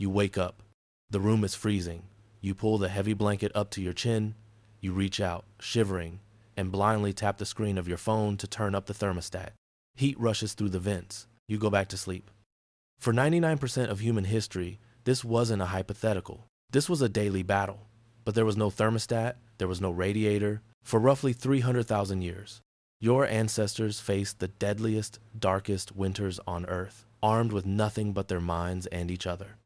You wake up. The room is freezing. You pull the heavy blanket up to your chin. You reach out, shivering, and blindly tap the screen of your phone to turn up the thermostat. Heat rushes through the vents. You go back to sleep. For 99% of human history, this wasn't a hypothetical. This was a daily battle. But there was no thermostat, there was no radiator. For roughly 300,000 years, your ancestors faced the deadliest, darkest winters on Earth, armed with nothing but their minds and each other.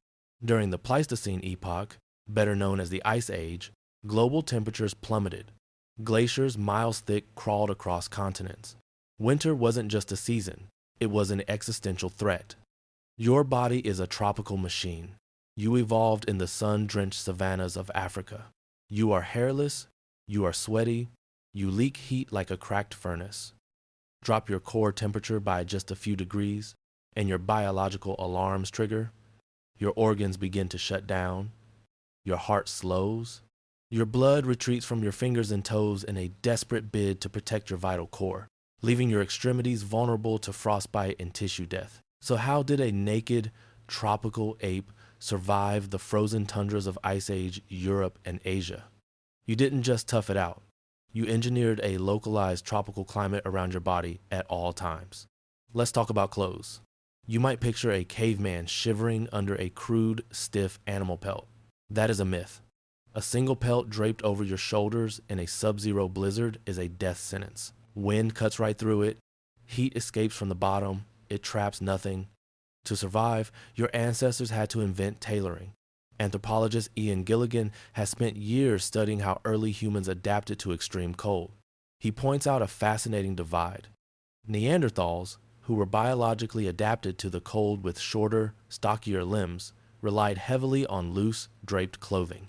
During the Pleistocene epoch, better known as the Ice Age, global temperatures plummeted. Glaciers miles thick crawled across continents. Winter wasn't just a season, it was an existential threat. Your body is a tropical machine. You evolved in the sun-drenched savannas of Africa. You are hairless, you are sweaty, you leak heat like a cracked furnace. Drop your core temperature by just a few degrees, and your biological alarms trigger. Your organs begin to shut down. Your heart slows. Your blood retreats from your fingers and toes in a desperate bid to protect your vital core, leaving your extremities vulnerable to frostbite and tissue death. So how did a naked, tropical ape survive the frozen tundras of Ice Age Europe and Asia? You didn't just tough it out. You engineered a localized tropical climate around your body at all times. Let's talk about clothes. You might picture a caveman shivering under a crude, stiff animal pelt. That is a myth. A single pelt draped over your shoulders in a sub-zero blizzard is a death sentence. Wind cuts right through it. Heat escapes from the bottom. It traps nothing. To survive, your ancestors had to invent tailoring. Anthropologist Ian Gilligan has spent years studying how early humans adapted to extreme cold. He points out a fascinating divide. Neanderthals, who were biologically adapted to the cold with shorter, stockier limbs, relied heavily on loose, draped clothing.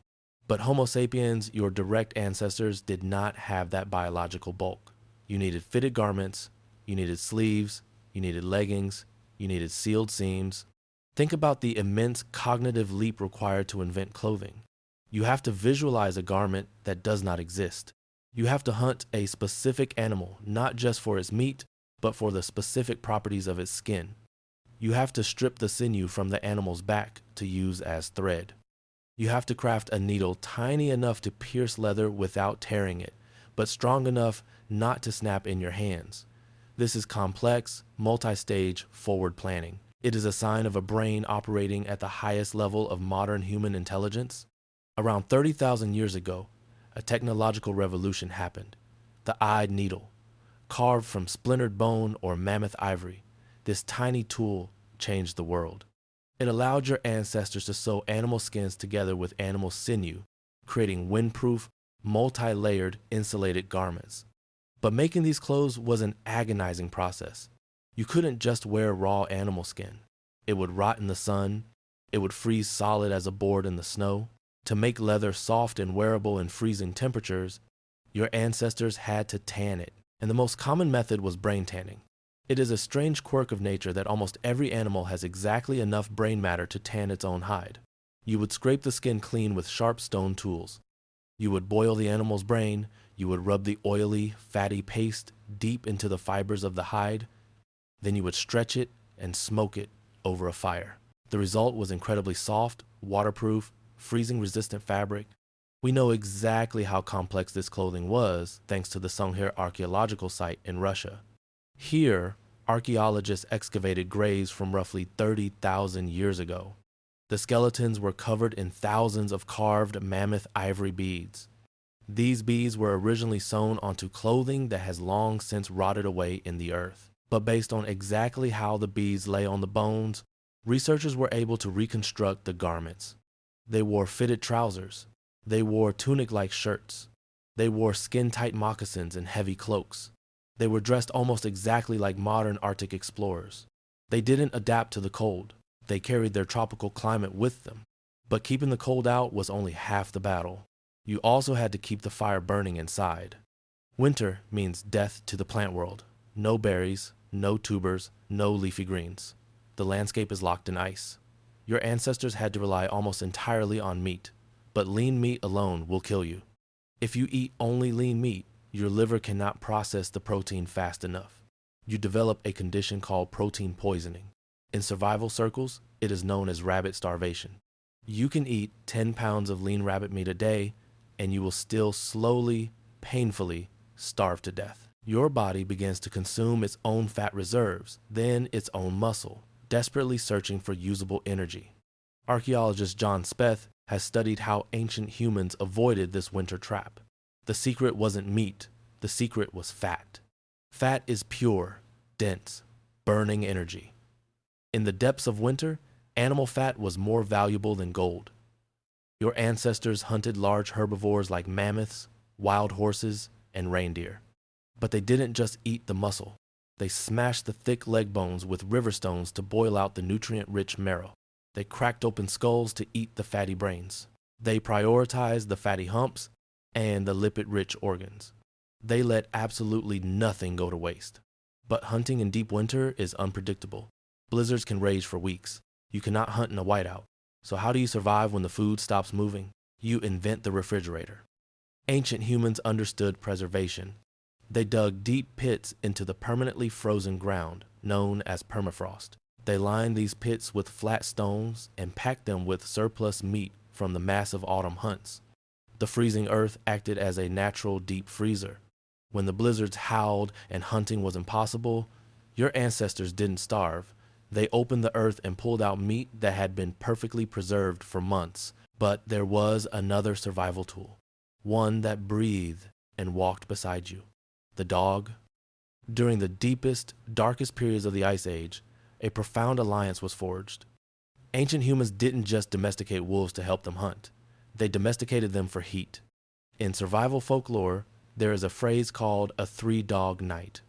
But Homo sapiens, your direct ancestors, did not have that biological bulk. You needed fitted garments, you needed sleeves, you needed leggings, you needed sealed seams. Think about the immense cognitive leap required to invent clothing. You have to visualize a garment that does not exist. You have to hunt a specific animal, not just for its meat, but for the specific properties of its skin. You have to strip the sinew from the animal's back to use as thread. You have to craft a needle tiny enough to pierce leather without tearing it, but strong enough not to snap in your hands. This is complex, multi-stage forward planning. It is a sign of a brain operating at the highest level of modern human intelligence. Around 30,000 years ago, a technological revolution happened. The eyed needle. Carved from splintered bone or mammoth ivory, this tiny tool changed the world. It allowed your ancestors to sew animal skins together with animal sinew, creating windproof, multi-layered, insulated garments. But making these clothes was an agonizing process. You couldn't just wear raw animal skin. It would rot in the sun. It would freeze solid as a board in the snow. To make leather soft and wearable in freezing temperatures, your ancestors had to tan it. And the most common method was brain tanning. It is a strange quirk of nature that almost every animal has exactly enough brain matter to tan its own hide. You would scrape the skin clean with sharp stone tools. You would boil the animal's brain. You would rub the oily, fatty paste deep into the fibers of the hide. Then you would stretch it and smoke it over a fire. The result was incredibly soft, waterproof, freezing-resistant fabric. We know exactly how complex this clothing was thanks to the Songher archaeological site in Russia. Here, archaeologists excavated graves from roughly 30,000 years ago. The skeletons were covered in thousands of carved mammoth ivory beads. These beads were originally sewn onto clothing that has long since rotted away in the earth. But based on exactly how the beads lay on the bones, researchers were able to reconstruct the garments. They wore fitted trousers. They wore tunic-like shirts. They wore skin-tight moccasins and heavy cloaks. They were dressed almost exactly like modern Arctic explorers. They didn't adapt to the cold. They carried their tropical climate with them. But keeping the cold out was only half the battle. You also had to keep the fire burning inside. Winter means death to the plant world. No berries, no tubers, no leafy greens. The landscape is locked in ice. Your ancestors had to rely almost entirely on meat, but lean meat alone will kill you. If you eat only lean meat, your liver cannot process the protein fast enough. You develop a condition called protein poisoning. In survival circles, it is known as rabbit starvation. You can eat 10 pounds of lean rabbit meat a day, and you will still slowly, painfully starve to death. Your body begins to consume its own fat reserves, then its own muscle, desperately searching for usable energy. Archaeologist John Speth has studied how ancient humans avoided this winter trap. The secret wasn't meat, the secret was fat. Fat is pure, dense, burning energy. In the depths of winter, animal fat was more valuable than gold. Your ancestors hunted large herbivores like mammoths, wild horses, and reindeer. But they didn't just eat the muscle. They smashed the thick leg bones with river stones to boil out the nutrient-rich marrow. They cracked open skulls to eat the fatty brains. They prioritized the fatty humps and the lipid-rich organs. They let absolutely nothing go to waste. But hunting in deep winter is unpredictable. Blizzards can rage for weeks. You cannot hunt in a whiteout. So how do you survive when the food stops moving? You invent the refrigerator. Ancient humans understood preservation. They dug deep pits into the permanently frozen ground, known as permafrost. They lined these pits with flat stones and packed them with surplus meat from the massive autumn hunts. The freezing earth acted as a natural deep freezer. When the blizzards howled and hunting was impossible, your ancestors didn't starve. They opened the earth and pulled out meat that had been perfectly preserved for months. But there was another survival tool, one that breathed and walked beside you. The dog. During the deepest, darkest periods of the Ice Age, a profound alliance was forged. Ancient humans didn't just domesticate wolves to help them hunt. They domesticated them for heat. In survival folklore, there is a phrase called a three-dog night.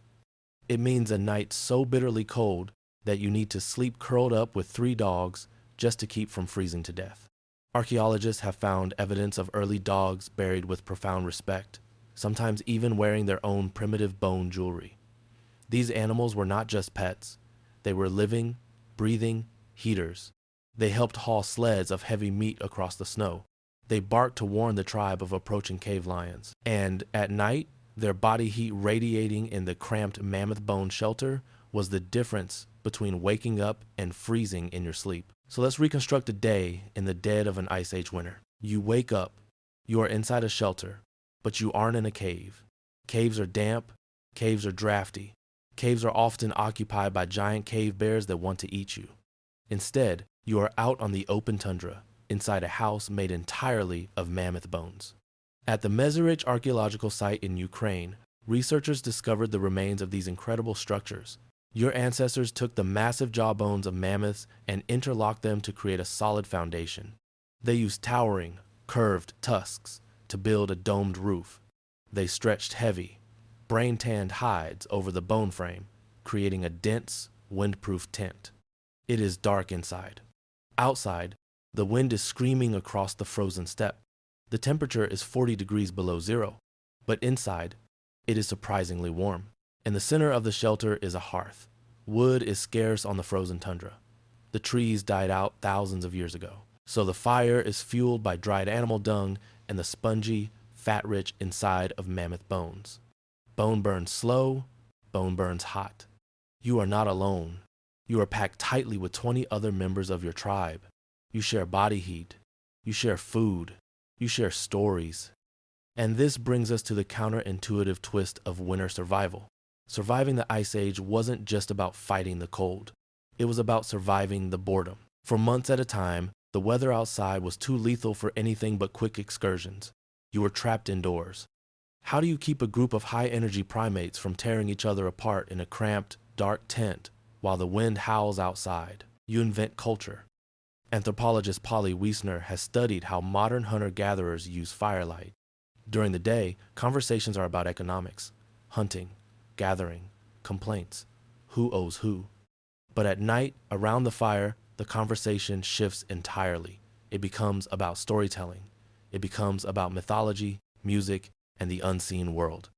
It means a night so bitterly cold that you need to sleep curled up with 3 dogs just to keep from freezing to death. Archaeologists have found evidence of early dogs buried with profound respect, sometimes even wearing their own primitive bone jewelry. These animals were not just pets. They were living, breathing heaters. They helped haul sleds of heavy meat across the snow. They barked to warn the tribe of approaching cave lions. And at night, their body heat radiating in the cramped mammoth bone shelter was the difference between waking up and freezing in your sleep. So let's reconstruct a day in the dead of an Ice Age winter. You wake up. You are inside a shelter, but you aren't in a cave. Caves are damp. Caves are drafty. Caves are often occupied by giant cave bears that want to eat you. Instead, you are out on the open tundra, inside a house made entirely of mammoth bones. At the Mezerich archaeological site in Ukraine, researchers discovered the remains of these incredible structures. Your ancestors took the massive jawbones of mammoths and interlocked them to create a solid foundation. They used towering, curved tusks to build a domed roof. They stretched heavy, brain-tanned hides over the bone frame, creating a dense, wind-proof tent. It is dark inside. Outside, the wind is screaming across the frozen steppe. The temperature is 40 degrees below zero, but inside, it is surprisingly warm. In the center of the shelter is a hearth. Wood is scarce on the frozen tundra. The trees died out thousands of years ago, so the fire is fueled by dried animal dung and the spongy, fat-rich inside of mammoth bones. Bone burns slow, bone burns hot. You are not alone. You are packed tightly with 20 other members of your tribe. You share body heat. You share food. You share stories. And this brings us to the counterintuitive twist of winter survival. Surviving the Ice Age wasn't just about fighting the cold. It was about surviving the boredom. For months at a time, the weather outside was too lethal for anything but quick excursions. You were trapped indoors. How do you keep a group of high-energy primates from tearing each other apart in a cramped, dark tent while the wind howls outside? You invent culture. Anthropologist Polly Wiesner has studied how modern hunter-gatherers use firelight. During the day, conversations are about economics, hunting, gathering, complaints, who owes who. But at night, around the fire, the conversation shifts entirely. It becomes about storytelling. It becomes about mythology, music, and the unseen world.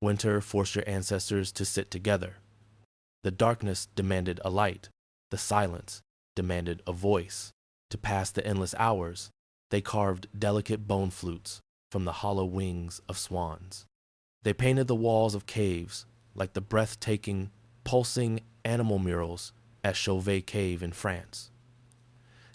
Winter forced your ancestors to sit together. The darkness demanded a light. The silence demanded a voice. To pass the endless hours, they carved delicate bone flutes from the hollow wings of swans. They painted the walls of caves like the breathtaking, pulsing animal murals at Chauvet Cave in France.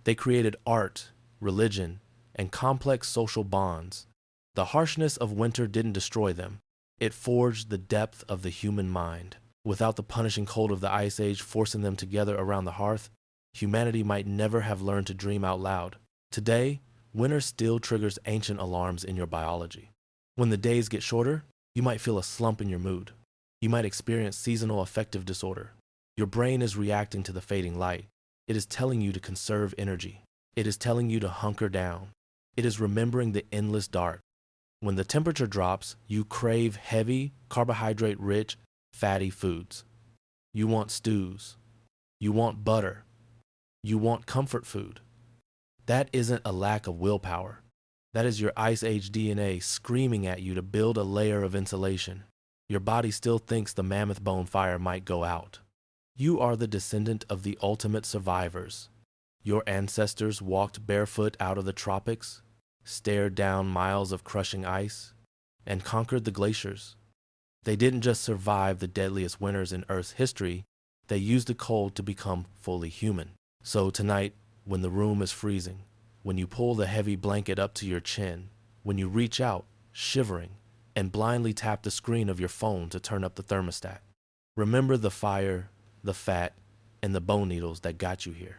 They created art religion, and complex social bonds. The harshness of winter didn't destroy them. It forged the depth of the human mind. Without the punishing cold of the Ice Age forcing them together around the hearth, humanity might never have learned to dream out loud. Today, winter still triggers ancient alarms in your biology. When the days get shorter, you might feel a slump in your mood. You might experience seasonal affective disorder. Your brain is reacting to the fading light. It is telling you to conserve energy. It is telling you to hunker down. It is remembering the endless dark. When the temperature drops, you crave heavy, carbohydrate-rich, fatty foods. You want stews. You want butter. You want comfort food. That isn't a lack of willpower. That is your Ice Age DNA screaming at you to build a layer of insulation. Your body still thinks the mammoth bone fire might go out. You are the descendant of the ultimate survivors. Your ancestors walked barefoot out of the tropics, stared down miles of crushing ice, and conquered the glaciers. They didn't just survive the deadliest winters in Earth's history, they used the cold to become fully human. So tonight, when the room is freezing, when you pull the heavy blanket up to your chin, when you reach out, shivering, and blindly tap the screen of your phone to turn up the thermostat, remember the fire, the fat, and the bone needles that got you here.